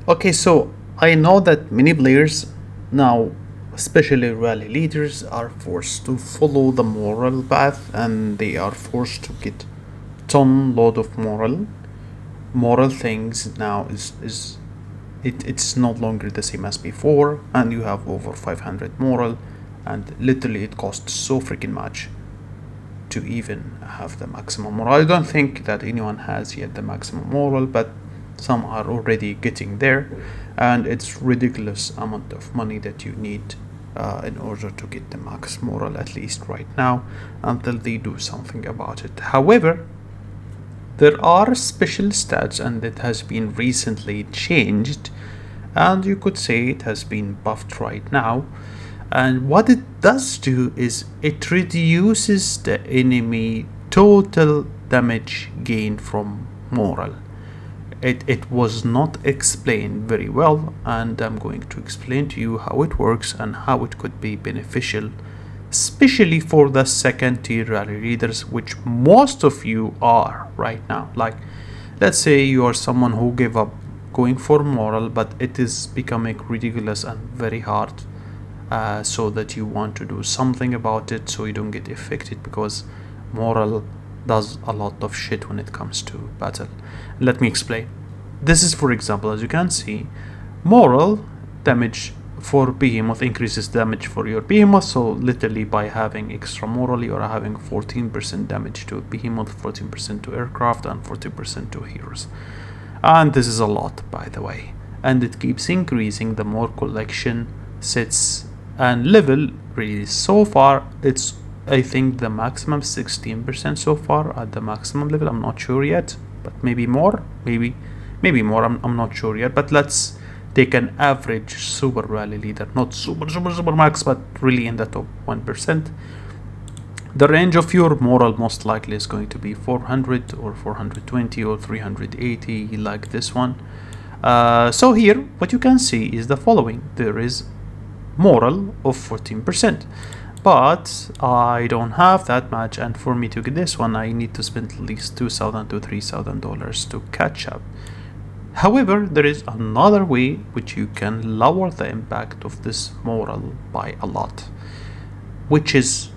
Okay, so I know that many players now, especially rally leaders, are forced to follow the moral path, and they are forced to get ton load of moral things. Now is it's no longer the same as before, and you have over 500 moral, and literally it costs so freaking much to even have the maximum moral. I don't think that anyone has yet the maximum moral, but some are already getting there, and it's ridiculous amount of money that you need in order to get the max moral, at least right now, until they do something about it. However, there are special stats, and it has been recently changed, and you could say it has been buffed right now. And what it does do is it reduces the enemy total damage gain from moral. It was not explained very well, and I'm going to explain to you how it works and how it could be beneficial, especially for the second tier rally leaders, which most of you are right now. Like, let's say you are someone who gave up going for moral, but it is becoming ridiculous and very hard, so that you want to do something about it so you don't get affected, because moral does a lot of shit when it comes to battle. Let me explain. This is, for example, as you can see, moral damage for behemoth increases damage for your behemoth. So literally by having extra moral, you are having 14% damage to behemoth, 14% to aircraft, and 40% to heroes. And this is a lot, by the way, and it keeps increasing the more collection sets and level. Really, so far it's, I think, the maximum 16% so far at the maximum level. I'm not sure yet, but maybe more, maybe more. I'm not sure yet, but let's take an average super rally leader, not super max, but really in the top 1%. The range of your moral most likely is going to be 400 or 420 or 380, like this one. So here what you can see is the following. There is moral of 14%, but I don't have that much, and for me to get this one I need to spend at least $2,000 to $3,000 to catch up. However, there is another way which you can lower the impact of this moral by a lot, which is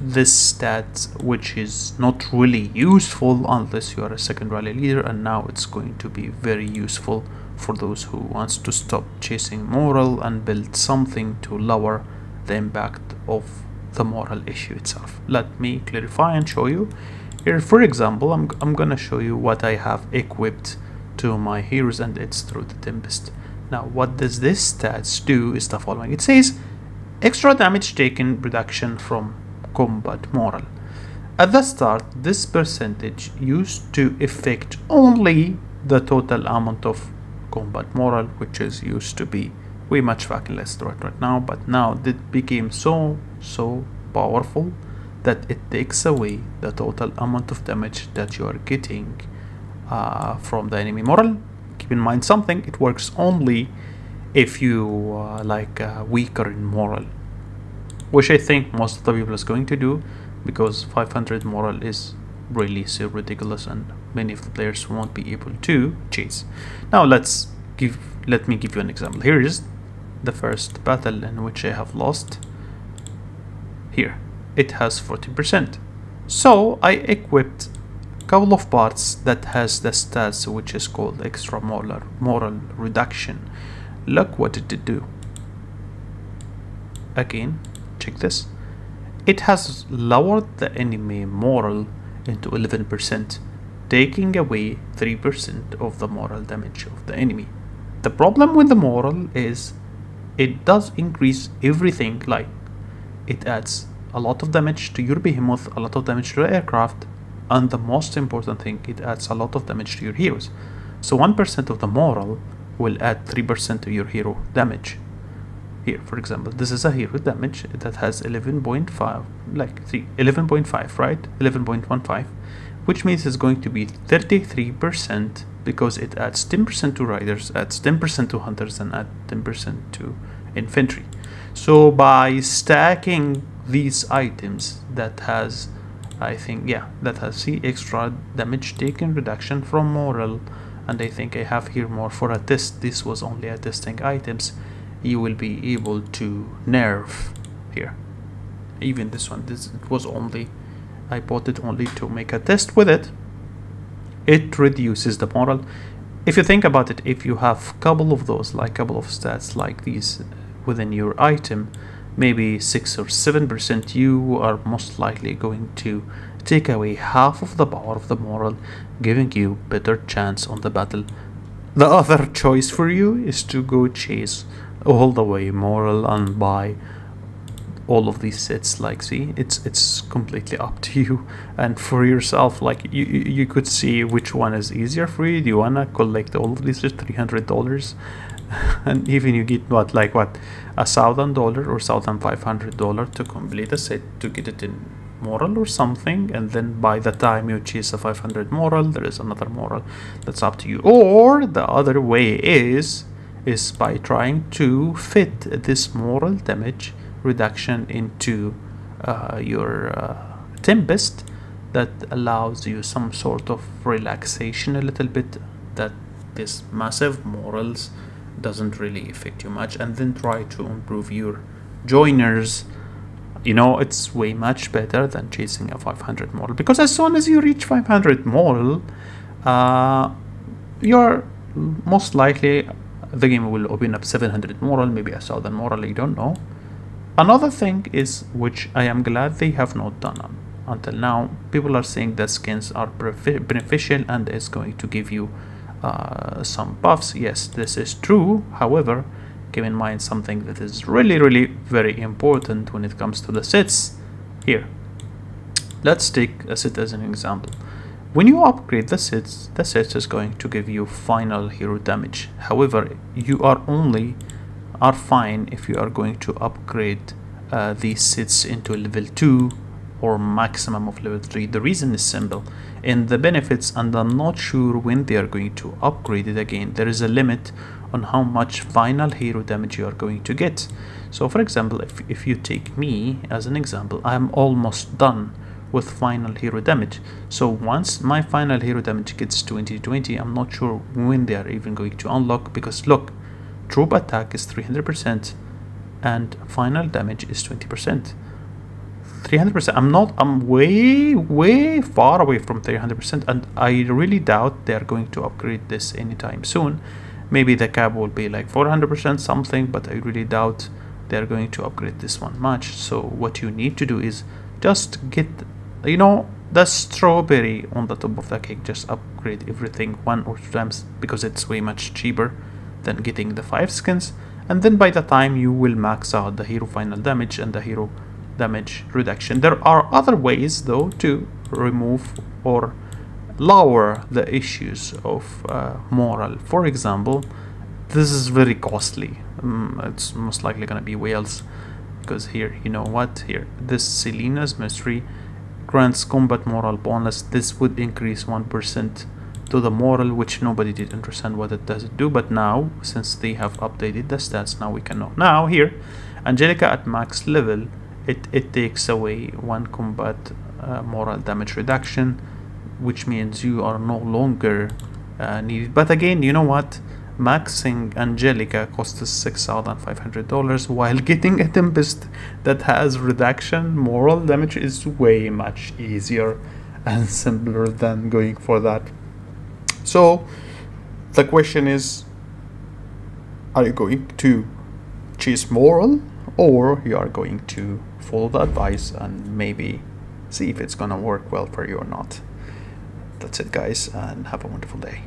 this stat, which is not really useful unless you are a second rally leader, and now it's going to be very useful for those who wants to stop chasing moral and build something to lower the impact of the moral issue itself. Let me clarify and show you. Here, for example, I'm gonna show you what I have equipped to my heroes, and it's through the Tempest. Now, what does this stats do is the following. It says extra damage taken reduction from combat moral. At the start, this percentage used to affect only the total amount of combat moral, which is used to be way much fucking less right now, but now it became so powerful that it takes away the total amount of damage that you are getting from the enemy moral. Keep in mind something, it works only if you weaker in moral, which I think most of the people is going to do, because 500 moral is really so ridiculous and many of the players won't be able to chase. Now let me give you an example. Here is the first battle in which I have lost. Here it has 40%, so I equipped a couple of parts that has the stats which is called extra moral reduction. Look what it did do. Again, check this. It has lowered the enemy moral into 11%, taking away 3% of the moral damage of the enemy. The problem with the moral is it does increase everything. Like, it adds a lot of damage to your behemoth, a lot of damage to the aircraft, and the most important thing, it adds a lot of damage to your heroes. So 1% of the moral will add 3% to your hero damage. Here, for example, this is a hero damage that has 11.5, like 11.5, right? 11.15, which means it's going to be 33%, because it adds 10% to riders, adds 10% to hunters, and adds 10% to infantry. So by stacking these items, that has, I think, yeah, that has extra damage taken reduction from moral, and I think I have here more for a test. This was only a testing items. You will be able to nerf here. Even this one, it was only, I bought it only to make a test with it. It reduces the moral. If you think about it, if you have couple of those, like couple of stats like these within your item, maybe 6 or 7%, you are most likely going to take away half of the power of the moral, giving you better chance on the battle. The other choice for you is to go chase all the way moral and buy all of these sets. Like, see, it's completely up to you and for yourself. Like, you could see which one is easier for you. Do you wanna collect all of these at $300 and even you get what, like what, $1,000 or $1,500 to complete a set to get it in moral or something, and then by the time you chase a 500 moral, there is another moral. That's up to you. Or the other way is by trying to fit this moral damage reduction into your Tempest. That allows you some sort of relaxation a little bit, that this massive morals doesn't really affect you much, and then try to improve your joiners. You know, it's way much better than chasing a 500 moral, because as soon as you reach 500 moral, you're most likely the game will open up 700 moral, maybe 1,000 moral, I don't know. Another thing is, which I am glad they have not done until now, people are saying that skins are beneficial and is going to give you some buffs. Yes, this is true. However, keep in mind something that is really very important when it comes to the sets. Here, let's take a set as an example. When you upgrade the set is going to give you final hero damage. However, you are fine if you are going to upgrade these sets into level 2 or maximum of level 3. The reason is simple. In the benefits, and I'm not sure when they are going to upgrade it again, there is a limit on how much final hero damage you are going to get. So for example, if you take me as an example, I am almost done with final hero damage. So once my final hero damage gets 2020, I'm not sure when they are even going to unlock, because look, troop attack is 300% and final damage is 20%. 300%. I'm way far away from 300%, and I really doubt they are going to upgrade this anytime soon. Maybe the cap will be like 400% something, but I really doubt they are going to upgrade this one much. So what you need to do is just get, you know, the strawberry on the top of the cake. Just upgrade everything 1 or 2 times, because it's way much cheaper than getting the 5 skins. And then by the time you will max out the hero final damage and the hero damage reduction. There are other ways though to remove or lower the issues of moral. For example, this is very costly. It's most likely gonna be whales, because here, you know what, here, this Selena's mystery grants combat moral bonus. This would increase 1% to the moral, which nobody did understand what it does do, but now since they have updated the stats, now we can know. Now here, Angelica at max level, it takes away 1 combat moral damage reduction, which means you are no longer needed. But again, you know what, maxing Angelica costs $6,500, while getting a Tempest that has reduction moral damage is way much easier and simpler than going for that. So the question is, are you going to chase moral, or you are going to follow the advice and maybe see if it's gonna work well for you or not? That's it, guys, and have a wonderful day.